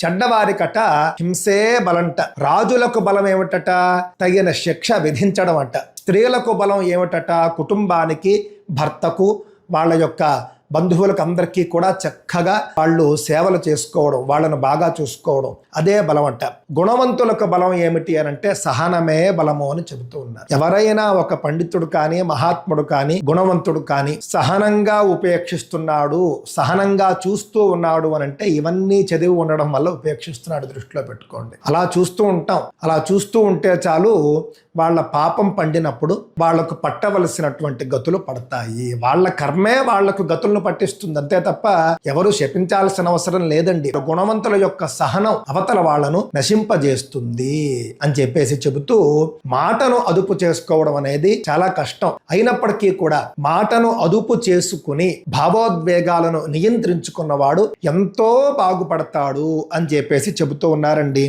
చెడ్డవారికట హింసే బలంట. రాజులకు బలం ఏమిటట? తగిన శిక్ష విధించడం అంట. స్త్రీలకు బలం ఏమిటట? కుటుంబానికి, భర్తకు, వాళ్ళ యొక్క బంధువులకు అందరికీ కూడా చక్కగా వాళ్ళు సేవలు చేసుకోవడం, వాళ్ళను బాగా చూసుకోవడం, అదే బలం అంట. గుణవంతులకు బలం ఏమిటి అని అంటే సహనమే బలము అని చెబుతూ ఉన్నారు. ఎవరైనా ఒక పండితుడు కానీ, మహాత్ముడు కానీ, గుణవంతుడు కానీ సహనంగా ఉపేక్షిస్తున్నాడు, సహనంగా చూస్తూ ఉన్నాడు అని అంటే ఇవన్నీ చదివి ఉండడం వల్ల ఉపేక్షిస్తున్నాడు, దృష్టిలో పెట్టుకోండి. అలా చూస్తూ ఉంటాం. అలా చూస్తూ ఉంటే చాలు, వాళ్ళ పాపం పండినప్పుడు వాళ్లకు పట్టవలసినటువంటి గతులు పడతాయి. వాళ్ళ కర్మే వాళ్లకు గతులను పట్టిస్తుంది, అంతే తప్ప ఎవరు శపించాల్సిన అవసరం లేదండి. గుణవంతుల యొక్క సహనం అవతల వాళ్లను నశింపజేస్తుంది అని చెప్పేసి చెబుతూ, మాటను అదుపు చేసుకోవడం అనేది చాలా కష్టం. అయినప్పటికీ కూడా మాటను అదుపు చేసుకుని భావోద్వేగాలను నియంత్రించుకున్నవాడు ఎంతో బాగుపడతాడు అని చెప్పేసి చెబుతూ ఉన్నారండి.